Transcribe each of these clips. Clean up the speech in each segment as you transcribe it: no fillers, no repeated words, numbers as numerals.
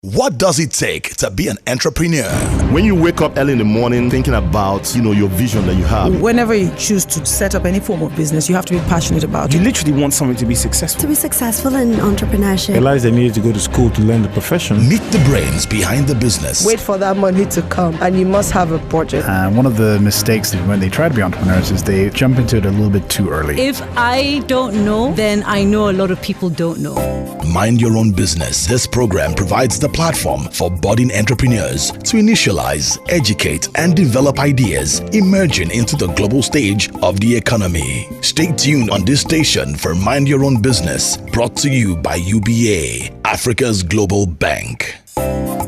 What does it take to be an entrepreneur? When you wake up early in the morning thinking about, your vision that you have. Whenever you choose to set up any form of business, you have to be passionate about it. You literally want something to be successful. To be successful in entrepreneurship. Realize they needed to go to school to learn the profession. Meet the brains behind the business. Wait for that money to come, and you must have a budget. And one of the mistakes when they try to be entrepreneurs is they jump into it a little bit too early. If I don't know, then I know a lot of people don't know. Mind your own business. This program provides the platform for budding entrepreneurs to initialize, educate, and develop ideas emerging into the global stage of the economy. Stay tuned on this station for Mind Your Own Business, brought to you by UBA, Africa's Global Bank.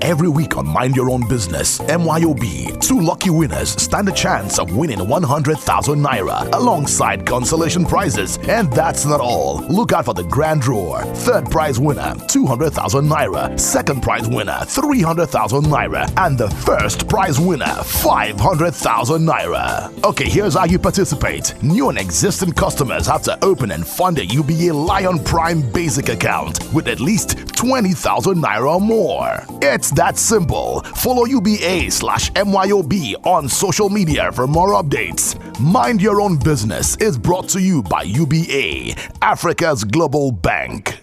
Every week on Mind Your Own Business, MYOB, 2 lucky winners stand a chance of winning 100,000 naira alongside consolation prizes. And that's not all. Look out for the grand draw. 3rd prize winner, 200,000 naira. 2nd prize winner, 300,000 naira. And the 1st prize winner, 500,000 naira. Okay, here's how you participate. New and existing customers have to open and fund a UBA Lion Prime basic account with at least 20,000 naira or more. It's that simple. Follow UBA/MYOB on social media for more updates. Mind Your Own Business is brought to you by UBA, Africa's Global Bank.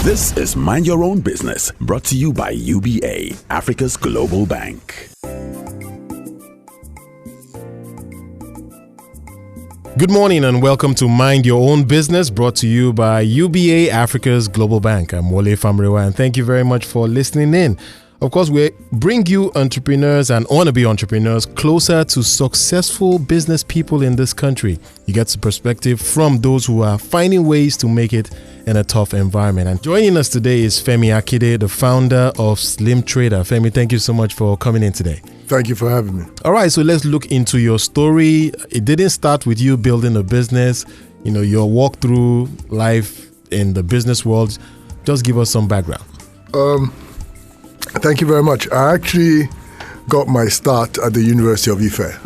This is Mind Your Own Business, brought to you by UBA, Africa's Global Bank. Good morning and welcome to Mind Your Own Business, brought to you by UBA, Africa's Global Bank. I'm Wole Famrewa, and thank you very much for listening in. Of course, we bring you entrepreneurs and wannabe entrepreneurs closer to successful business people in this country. You get the perspective from those who are finding ways to make it in a tough environment. And joining us today is Femi Akinde, the founder of SlimTrader. Femi, thank you so much for coming in today. Thank you for having me. All right, so let's look into your story. It didn't start with you building a business, your walk through life in the business world. Just give us some background. Thank you very much. I actually got my start at the University of Ife.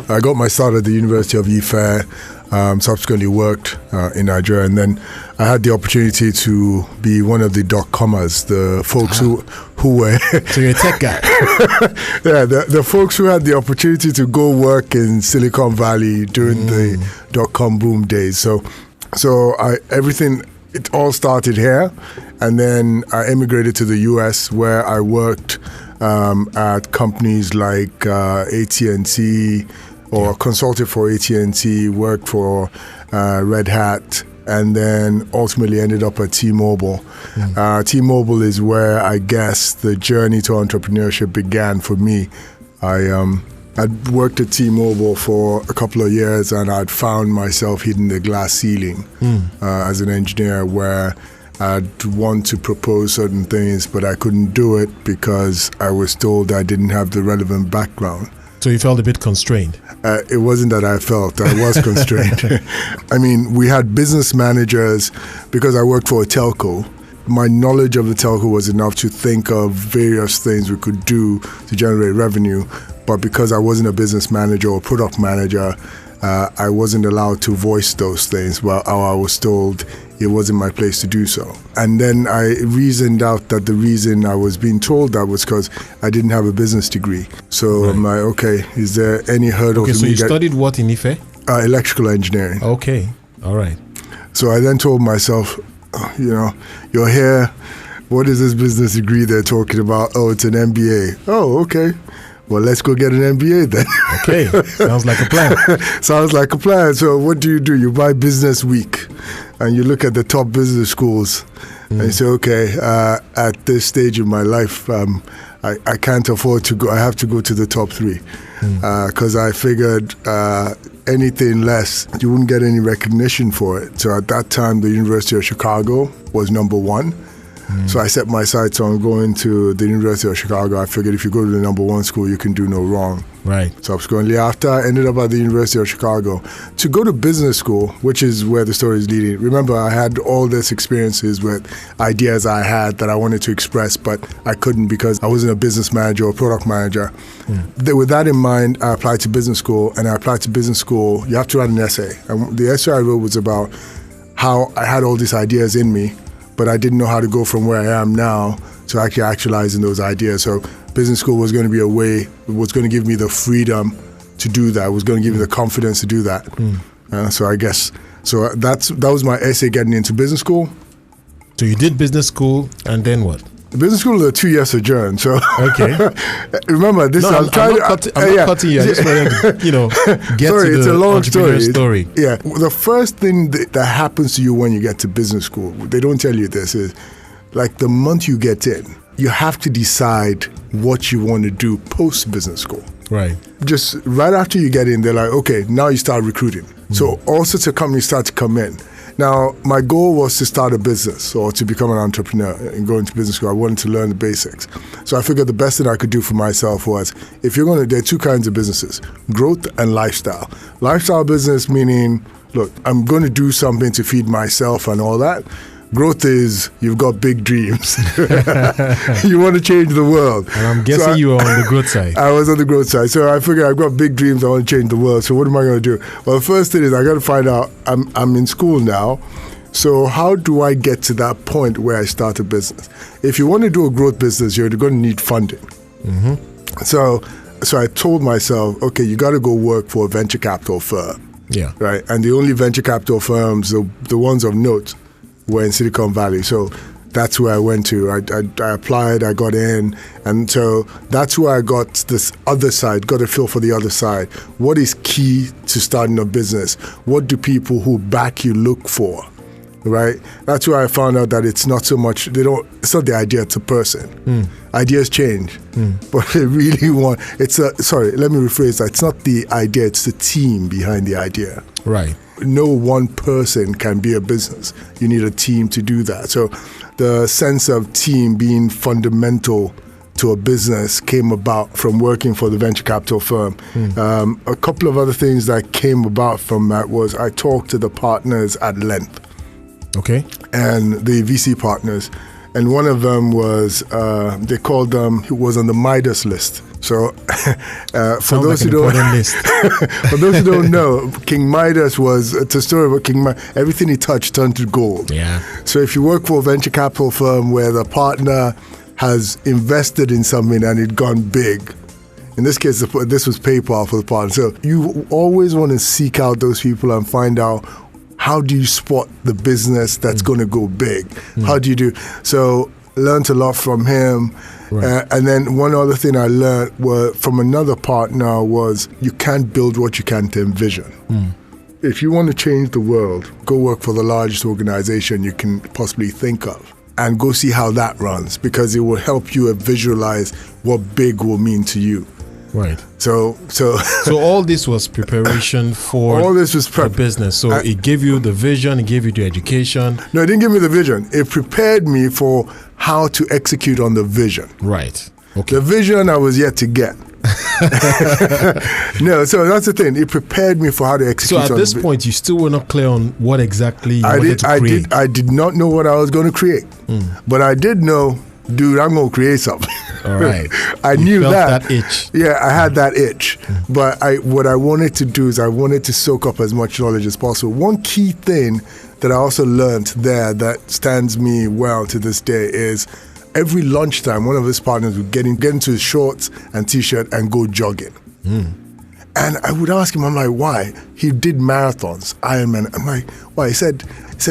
Subsequently worked in Nigeria, and then I had the opportunity to be one of the dot-commers, the folks who were... So you're a tech guy. Yeah, the folks who had the opportunity to go work in Silicon Valley during the dot-com boom days. So it all started here, and then I emigrated to the US, where I worked at companies like AT&T, or consulted for AT&T, worked for Red Hat, and then ultimately ended up at T-Mobile. T-Mobile is where I guess the journey to entrepreneurship began for me. I'd worked at T-Mobile for a couple of years, and I'd found myself hitting the glass ceiling as an engineer, where I'd want to propose certain things, but I couldn't do it because I was told I didn't have the relevant background. So you felt a bit constrained? It wasn't that I felt. I was constrained. I mean, we had business managers because I worked for a telco. My knowledge of the telco was enough to think of various things we could do to generate revenue. But because I wasn't a business manager or product manager, I wasn't allowed to voice those things. Well, I was told it wasn't my place to do so. And then I reasoned out that the reason I was being told that was because I didn't have a business degree. So I'm like, okay, is there any hurdle for me? So you studied what in Ife? Electrical engineering. Okay, all right. So I then told myself, you're here. What is this business degree they're talking about? Oh, it's an MBA. Oh, okay. Well, let's go get an MBA then. Okay, sounds like a plan. Sounds like a plan. So what do? You buy Business Week, and you look at the top business schools, and you say, okay, at this stage in my life, I can't afford to go. I have to go to the top 3, because I figured anything less, you wouldn't get any recognition for it. So at that time, the University of Chicago was number 1. So I set my sights on going to the University of Chicago. I figured if you go to the number 1 school, you can do no wrong. Right. Subsequently, after I ended up at the University of Chicago to go to business school, which is where the story is leading. Remember, I had all these experiences with ideas I had that I wanted to express, but I couldn't because I wasn't a business manager or product manager. With that in mind, I applied to business school, and I applied to business school. You have to write an essay. And the essay I wrote was about how I had all these ideas in me, but I didn't know how to go from where I am now to actualizing those ideas. So business school was going to be a way, was going to give me the freedom to do that, was going to give me the confidence to do that. So I guess, that was my essay getting into business school. So you did business school, and then what? Business school is a 2-year sojourn. So okay. Remember this. No, I'm not cutting you. I just want to, get sorry, to it's the a long story. Yeah. The first thing that happens to you when you get to business school, they don't tell you this, is like the month you get in, you have to decide what you want to do post business school. Right. Just right after you get in, they're like, okay, now you start recruiting. So all sorts of companies start to come in. Now, my goal was to start a business or to become an entrepreneur and go into business school. I wanted to learn the basics. So I figured the best thing I could do for myself was, there are two kinds of businesses, growth and lifestyle. Lifestyle business meaning, look, I'm going to do something to feed myself and all that. Growth is you've got big dreams. You want to change the world. And I'm guessing you were on the growth side. I was on the growth side. So I figured I've got big dreams. I want to change the world. So what am I going to do? Well, the first thing is I got to find out, I'm in school now. So how do I get to that point where I start a business? If you want to do a growth business, you're going to need funding. So I told myself, okay, you got to go work for a venture capital firm. Yeah. Right. And the only venture capital firms, the ones of note, were in Silicon Valley. So that's where I went to. I applied, I got in. And so that's where I got this other side, got a feel for the other side. What is key to starting a business? What do people who back you look for? Right? That's where I found out that it's not so much, it's not the idea, it's a person. Ideas change. But they really let me rephrase that. It's not the idea, it's the team behind the idea. Right. No one person can be a business. You need a team to do that. So the sense of team being fundamental to a business came about from working for the venture capital firm. A couple of other things that came about from that was I talked to the partners at length. Okay. And the VC partners. And one of them was, they called them, he was on the Midas list. So for those who don't know, King Midas it's a story about King Midas. Everything he touched turned to gold. Yeah. So if you work for a venture capital firm where the partner has invested in something and it gone big, in this case, this was PayPal for the partner. So you always want to seek out those people and find out, how do you spot the business that's going to go big? How do you do? So learned a lot from him. Right. And then one other thing I learned from another partner was you can't build what you can't envision. If you want to change the world, go work for the largest organization you can possibly think of and go see how that runs, because it will help you visualize what big will mean to you. Right. So all this was preparation for all this was the business. So it gave you the vision, it gave you the education. No, it didn't give me the vision. It prepared me for how to execute on the vision. Right. Okay. The vision I was yet to get. No, so that's the thing. It prepared me for how to execute. So at this point, you still were not clear on what exactly you wanted to create. I did not know what I was going to create, but I did know, dude, I'm going to create something. All right. I knew felt that itch. Yeah, I had that itch. But what I wanted to do is I wanted to soak up as much knowledge as possible. One key thing that I also learned there that stands me well to this day is every lunchtime, one of his partners would get into his shorts and t-shirt and go jogging. And I would ask him, I'm like, why? He did marathons, Ironman. I'm like, why? He said,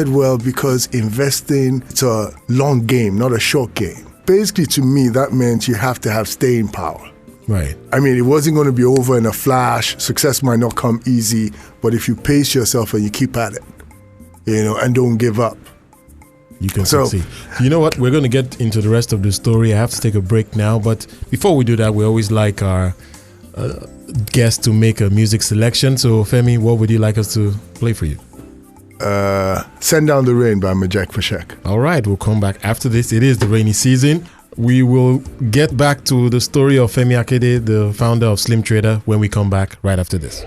well, because investing, it's a long game, not a short game. Basically, to me, that meant you have to have staying power. Right. I mean, it wasn't going to be over in a flash. Success might not come easy, but if you pace yourself and you keep at it, and don't give up, you can succeed. You know what? We're going to get into the rest of the story. I have to take a break now, but before we do that, we always like our guests to make a music selection. So, Femi, what would you like us to play for you? Send Down the Rain by Majek Fashek. All right, we'll come back after this. It is the rainy season. We will get back to the story of Femi Akinde, the founder of SlimTrader, when we come back right after this.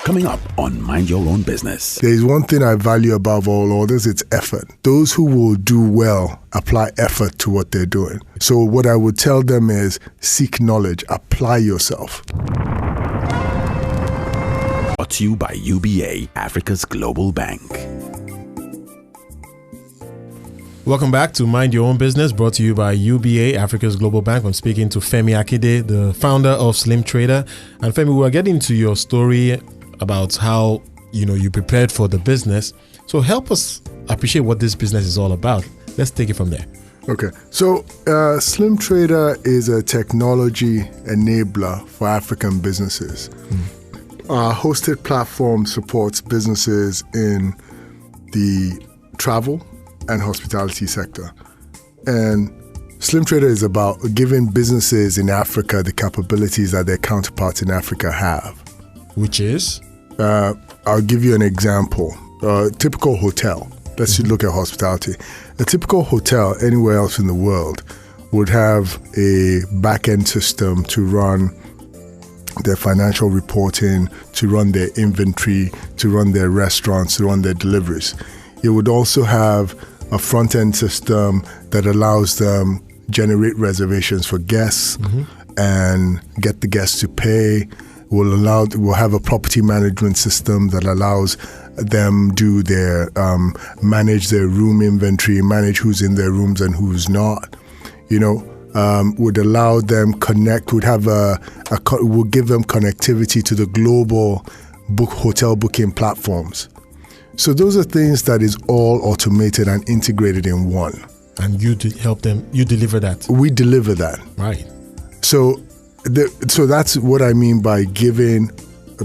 Coming up on Mind Your Own Business. There is one thing I value above all others, it's effort. Those who will do well apply effort to what they're doing. So what I would tell them is seek knowledge, apply yourself. Brought to you by UBA, Africa's Global Bank. Welcome back to Mind Your Own Business, brought to you by UBA, Africa's Global Bank. I'm speaking to Femi Akinde, the founder of SlimTrader. And Femi, we're getting to your story about how, you prepared for the business. So help us appreciate what this business is all about. Let's take it from there. Okay. So SlimTrader is a technology enabler for African businesses. Our hosted platform supports businesses in the travel and hospitality sector. And SlimTrader is about giving businesses in Africa the capabilities that their counterparts in Africa have. Which is? I'll give you an example. A typical hotel, let's look at hospitality. A typical hotel anywhere else in the world would have a back-end system to run their financial reporting, to run their inventory, to run their restaurants, to run their deliveries. It would also have a front-end system that allows them generate reservations for guests and get the guests to pay. We'll have a property management system that allows them do their manage their room inventory, manage who's in their rooms and who's not. Would allow them connect. Would give them connectivity to the global hotel booking platforms. So those are things that is all automated and integrated in one. And you help them. You deliver that. We deliver that. Right. So that's what I mean by giving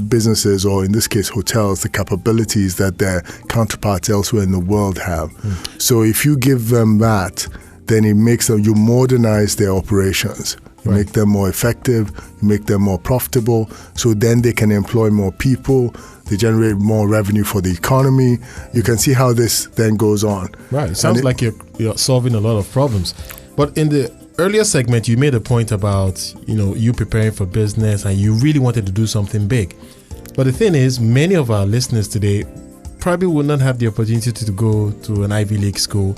businesses, or in this case hotels, the capabilities that their counterparts elsewhere in the world have. So if you give them that, then it makes them, you modernize their operations. You make them more effective, you make them more profitable, so then they can employ more people, they generate more revenue for the economy. You can see how this then goes on. Right. It sounds like you're solving a lot of problems. But in the earlier segment, you made a point about, you preparing for business and you really wanted to do something big. But the thing is, many of our listeners today probably would not have the opportunity to go to an Ivy League school.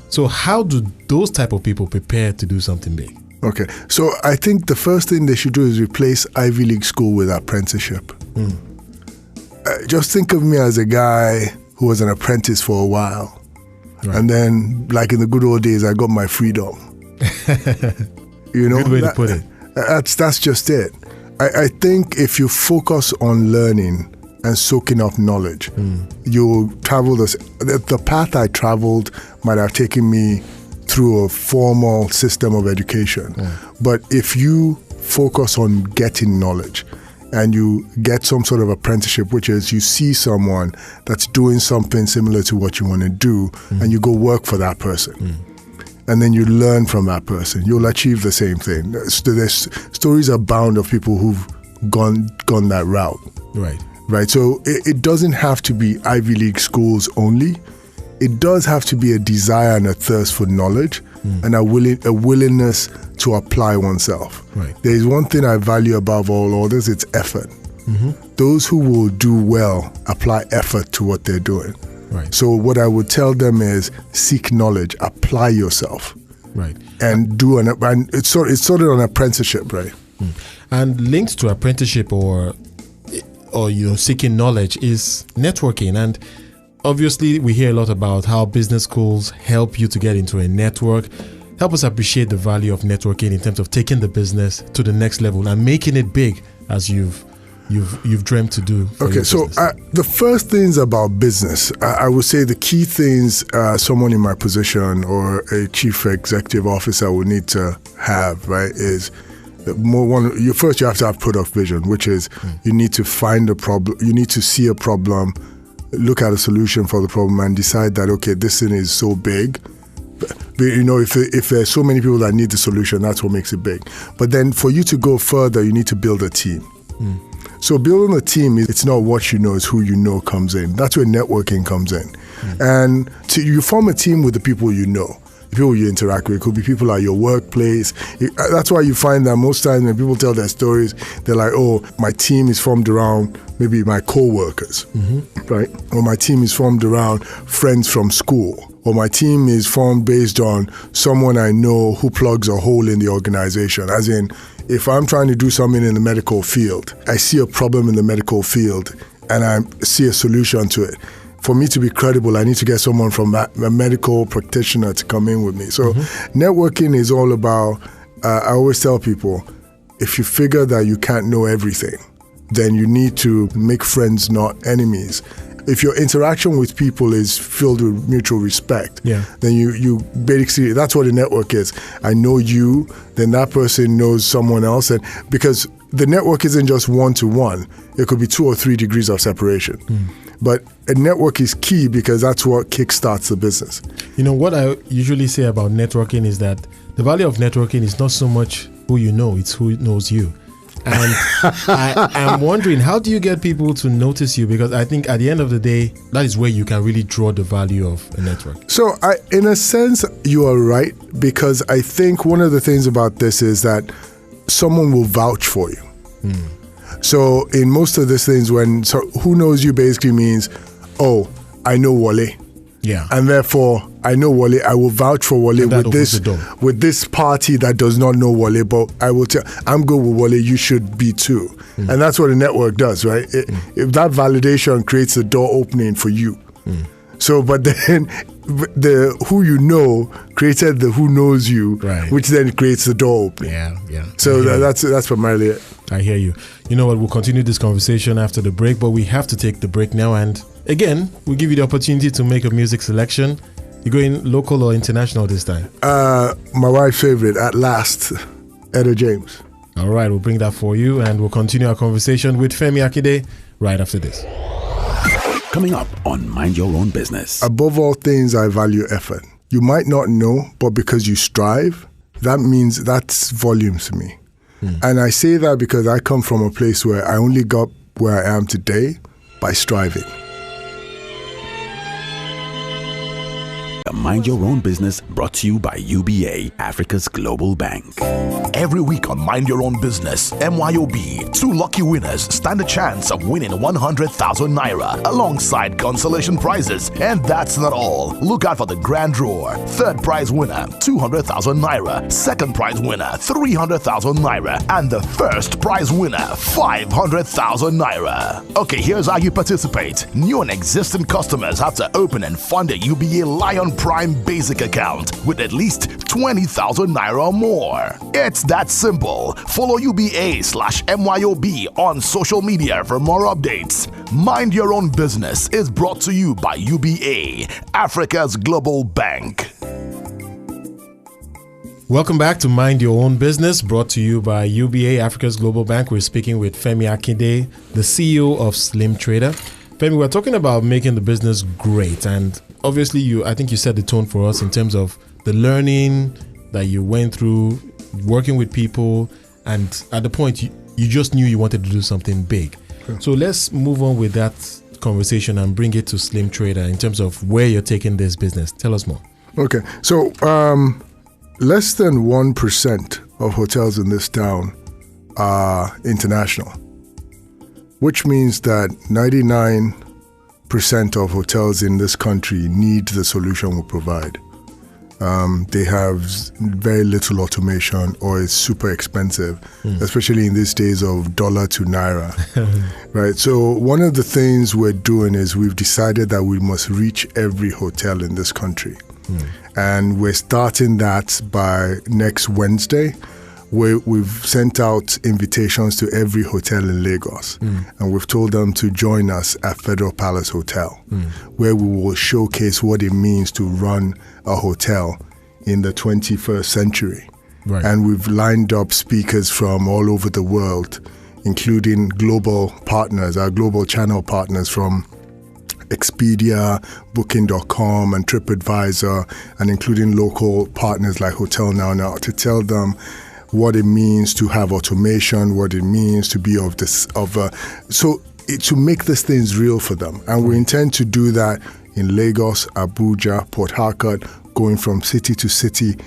So how do those type of people prepare to do something big? Okay. So I think the first thing they should do is replace Ivy League school with apprenticeship. Just think of me as a guy who was an apprentice for a while. Right. And then, like in the good old days, I got my freedom. Good way to put it. That's just it. I think if you focus on learning and soaking up knowledge, you'll travel the path I traveled might have taken me through a formal system of education. But if you focus on getting knowledge and you get some sort of apprenticeship, which is you see someone that's doing something similar to what you want to do, and you go work for that person. And then you learn from that person, you'll achieve the same thing. There's stories abound of people who've gone that route. Right. So it doesn't have to be Ivy League schools only. It does have to be a desire and a thirst for knowledge and a willingness to apply oneself. Right. There is one thing I value above all others, it's effort. Those who will do well apply effort to what they're doing. Right. So what I would tell them is seek knowledge, apply yourself. Right. And it's sort of an apprenticeship, right? And linked to apprenticeship or seeking knowledge is networking. And obviously we hear a lot about how business schools help you to get into a network. Help us appreciate the value of networking in terms of taking the business to the next level and making it big as you've dreamt to do. Okay, so the first things about business, I would say the key things someone in my position or a chief executive officer would need to have, right, is first you have to have product vision, which is you need to find a problem, you need to see a problem, look at a solution for the problem and decide that, okay, this thing is so big. But, if there's so many people that need the solution, that's what makes it big. But then for you to go further, you need to build a team. So building a team, it's not what you know, it's who you know comes in. That's where networking comes in. And you form a team with the people you know. The people you interact with. It could be people at your workplace. That's why you find that most times when people tell their stories, they're like, oh, my team is formed around maybe my co-workers, right? Or my team is formed around friends from school. Or my team is formed based on someone I know who plugs a hole in the organization. As in, if I'm trying to do something in the medical field, I see a problem in the medical field and I see a solution to it. for me to be credible, I need to get someone from a medical practitioner to come in with me. So networking is all about, I always tell people, if you figure that you can't know everything, then you need to make friends, not enemies. If your interaction with people is filled with mutual respect, then you basically, that's what a network is. I know you, then that person knows someone else. And because the network isn't just one-to-one, it could be 2 or 3 degrees of separation. But a network is key because that's what kickstarts the business. You know, what I usually say about networking is that the value of networking is not so much who you know, it's who knows you. And I'm wondering, how do you get people to notice you? Because I think at the end of the day, that is where you can really draw the value of a network. So in a sense, you are right, because I think one of the things about this is that someone will vouch for you. So in most of these things, who knows you basically means, oh, I know Wale. Yeah. And therefore, I know Wale. I will vouch for Wale with this party that does not know Wale, but I will tell, I'm good with Wale, you should be too. And that's what a network does, right? If that validation creates a door opening for you. So, but then the who you know created the who knows you, which then creates the door opening. Yeah. So that's primarily it. I hear you. You know what? We'll continue this conversation after the break, but we have to take the break now. And again, we'll give you the opportunity to make a music selection. You going local or international this time? My wife's favorite, At Last, Etta James. All right, we'll bring that for you, and we'll continue our conversation with Femi Akinde right after this. Coming up on Mind Your Own Business. Above all things, I value effort. You might not know, but because you strive, that means that's volumes to me. And I say that because I come from a place where I only got where I am today by striving. Mind Your Own Business, brought to you by UBA, Africa's global bank. Every week on Mind Your Own Business, MYOB, 2 lucky winners stand a chance of winning 100,000 naira alongside consolation prizes. And that's not all. Look out for the grand draw. 3rd prize winner, 200,000 naira. 2nd prize winner, 300,000 naira. And the 1st prize winner, 500,000 naira. Okay, here's how you participate. New and existing customers have to open and fund a UBA Lion Prime basic account with at least 20,000 naira or more. It's that simple. Follow UBA/MYOB on social media for more updates. Mind Your Own Business is brought to you by UBA, Africa's global bank. Welcome back to Mind Your Own Business, brought to you by UBA, Africa's global bank. We're speaking with Femi Akinde, the CEO of SlimTrader. Femi, we're talking about making the business great, and obviously I think you set the tone for us in terms of the learning that you went through, working with people, and at the point you just knew you wanted to do something big. So let's move on with that conversation and bring it to SlimTrader in terms of where you're taking this business. Tell us more. Okay, so less than 1% of hotels in this town are international, which means that 99% of hotels in this country need the solution we provide. They have very little automation, or it's super expensive, especially in these days of dollar to naira. Right. So one of the things we're doing is we've decided that we must reach every hotel in this country. And we're starting that by next Wednesday. We've sent out invitations to every hotel in Lagos, and we've told them to join us at Federal Palace Hotel, where we will showcase what it means to run a hotel in the 21st century. Right. And we've lined up speakers from all over the world, including global partners, our global channel partners from Expedia, Booking.com, and TripAdvisor, and including local partners like Hotel Now, to tell them what it means to have automation, what it means to be to make these things real for them. And we intend to do that in Lagos, Abuja, Port Harcourt, going from city to city,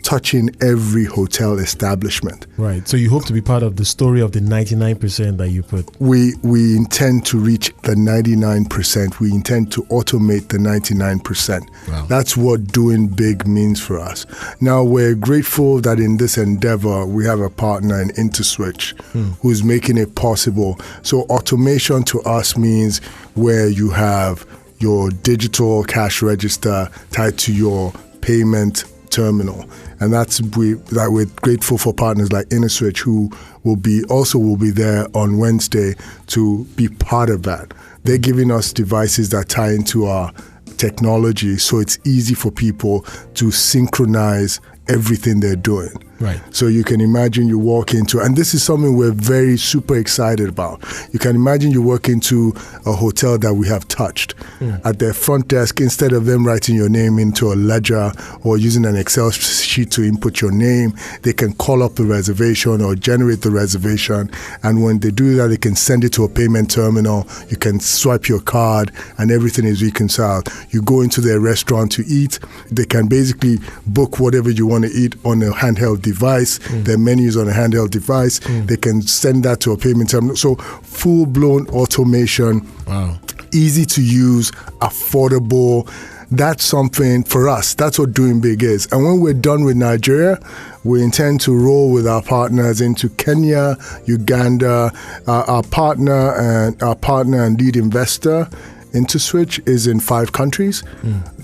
touching every hotel establishment. Right. So you hope to be part of the story of the 99% that you put. We intend to reach the 99%. We intend to automate the 99%. Wow. That's what doing big means for us. Now, we're grateful that in this endeavor, we have a partner in InterSwitch who's making it possible. So automation to us means where you have your digital cash register tied to your payment terminal. And we're grateful for partners like InnoSwitch, who will be there on Wednesday to be part of that. They're giving us devices that tie into our technology, so it's easy for people to synchronize everything they're doing. Right. So you can imagine you walk into, and this is something we're very super excited about. You can imagine you walk into a hotel that we have touched. At their front desk, instead of them writing your name into a ledger or using an Excel sheet to input your name, they can call up the reservation or generate the reservation. And when they do that, they can send it to a payment terminal. You can swipe your card and everything is reconciled. You go into their restaurant to eat. They can basically book whatever you want to eat on a handheld device. Their menus on a handheld device. They can send that to a payment terminal. So full-blown automation. Wow. Easy to use, affordable. That's something for us. That's what doing big is. And when we're done with Nigeria, we intend to roll with our partners into Kenya, Uganda. Our partner and lead investor, InnoSwitch, is in 5 countries.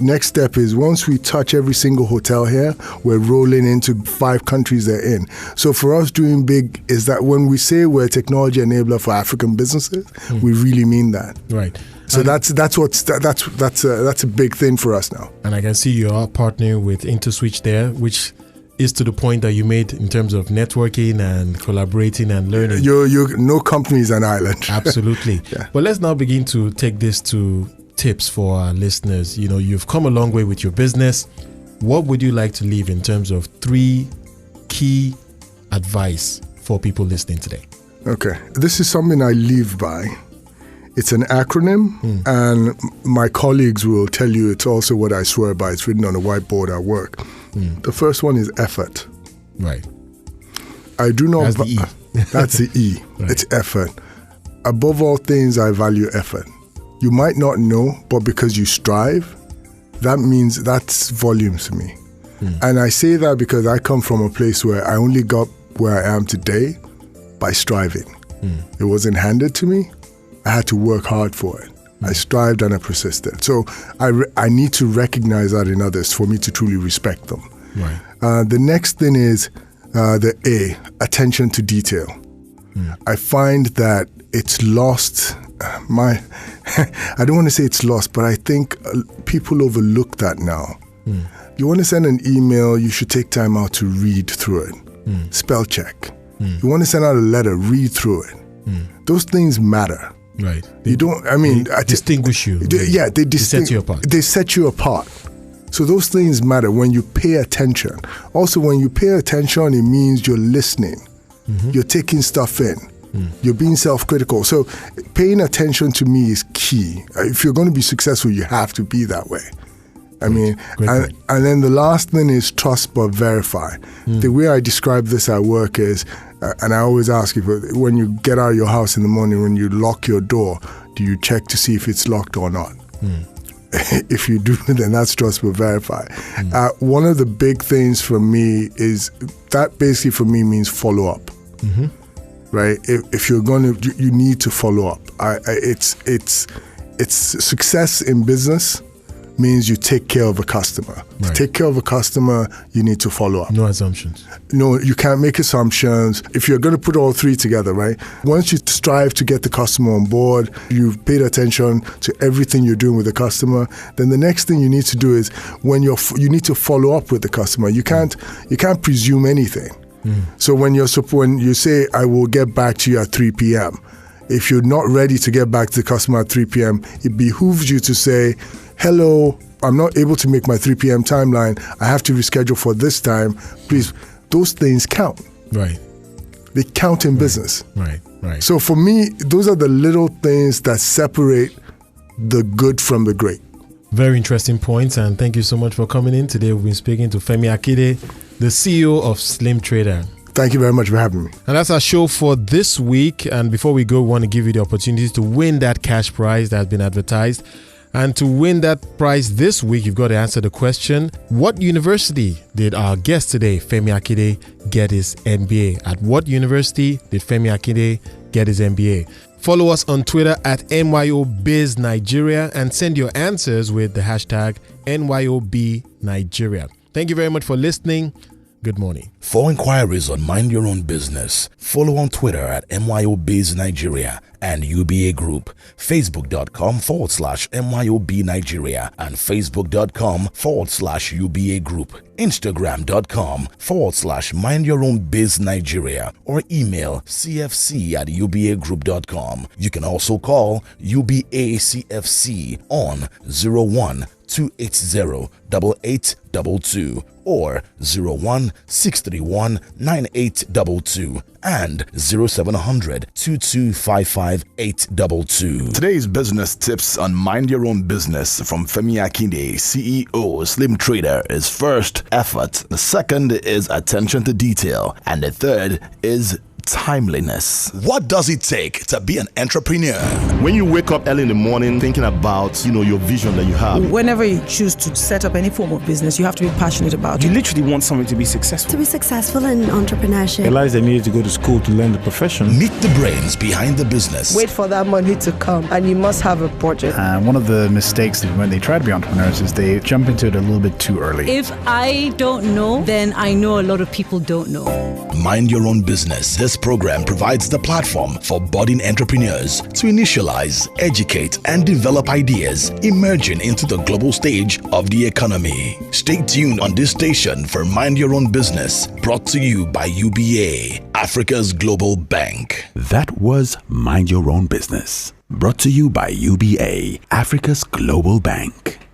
Next step is once we touch every single hotel here, we're rolling into 5 countries they're in. So for us, doing big is that when we say we're a technology enabler for African businesses, we really mean that. Right. So that's a big thing for us now. And I can see you are partnering with InnoSwitch there, which is to the point that you made in terms of networking and collaborating and learning. No company is an island. Absolutely. Yeah. But let's now begin to take this to tips for our listeners. You know, you've come a long way with your business. What would you like to leave in terms of 3 key advice for people listening today? Okay. This is something I live by. It's an acronym, and my colleagues will tell you it's also what I swear by. It's written on a whiteboard at work. The first one is effort. Right. I do not... That's the E. That's the E. Right. It's effort. Above all things, I value effort. You might not know, but because you strive, that means that's volume to me. And I say that because I come from a place where I only got where I am today by striving. It wasn't handed to me. I had to work hard for it. I strived and I persisted. So I need to recognize that in others for me to truly respect them. Right. The next thing is the A, attention to detail. I find that it's lost. I don't want to say it's lost, but I think people overlook that now. You want to send an email, you should take time out to read through it. Spell check. You want to send out a letter, read through it. Those things matter. Right. They distinguish you. They set you apart. They set you apart. So those things matter when you pay attention. Also, when you pay attention, it means you're listening. You're taking stuff in. You're being self-critical. So paying attention to me is key. If you're going to be successful, you have to be that way. And then the last thing is trust but verify. The way I describe this at work is, and I always ask you, when you get out of your house in the morning, when you lock your door, do you check to see if it's locked or not? If you do, then that's trust but verify. One of the big things for me is that basically for me means follow up. Right? If you're going to, you need to follow up. It's success in business means you take care of a customer. Right. To take care of a customer, you need to follow up. No assumptions. No, you can't make assumptions. If you're going to put all 3 together, right? Once you strive to get the customer on board, you've paid attention to everything you're doing with the customer, then the next thing you need to do is when you need to follow up with the customer. You can't presume anything. So when you say, I will get back to you at 3 p.m., if you're not ready to get back to the customer at 3 p.m., it behooves you to say, hello, I'm not able to make my 3 p.m. timeline. I have to reschedule for this time. Please, those things count. Right. They count in business. Right. So for me, those are the little things that separate the good from the great. Very interesting points, and thank you so much for coming in today. We've been speaking to Femi Akinde, the CEO of SlimTrader. Thank you very much for having me. And that's our show for this week. And before we go, we want to give you the opportunity to win that cash prize that has been advertised. And to win that prize this week, you've got to answer the question, what university did our guest today, Femi Akinde, get his MBA? At what university did Femi Akinde get his MBA? Follow us on Twitter at MYOBizNigeria and send your answers with the hashtag NYOBNigeria. Thank you very much for listening. Good morning. For inquiries on Mind Your Own Business, follow on Twitter at MYOBizNigeria and UBA Group, Facebook.com/MYOB Nigeria and Facebook.com/UBA Group, Instagram.com/Mind Your Own Biz Nigeria, or email cfc@ubagroup.com. You can also call UBA CFC on 01-280-8822 or 01-631-9822 and 0700-2255-822. Today's business tips on Mind Your Own Business from Femi Akinde, CEO of SlimTrader, is first, effort. The second is attention to detail. And the third is timeliness. What does it take to be an entrepreneur? When you wake up early in the morning thinking about, your vision that you have. Whenever you choose to set up any form of business, you have to be passionate about You it. literally want something to be successful. To be successful in entrepreneurship. Realized they needed to go to school to learn the profession. Meet the brains behind the business. Wait for that money to come, and you must have a budget. And one of the mistakes that when they try to be entrepreneurs is they jump into it a little bit too early. If I don't know, then I know a lot of people don't know. Mind Your Own Business. This program provides the platform for budding entrepreneurs to initialize, educate, and develop ideas emerging into the global stage of the economy. Stay tuned on this station for Mind Your Own Business, brought to you by UBA, Africa's Global Bank. That was Mind Your Own Business, brought to you by UBA, Africa's Global Bank.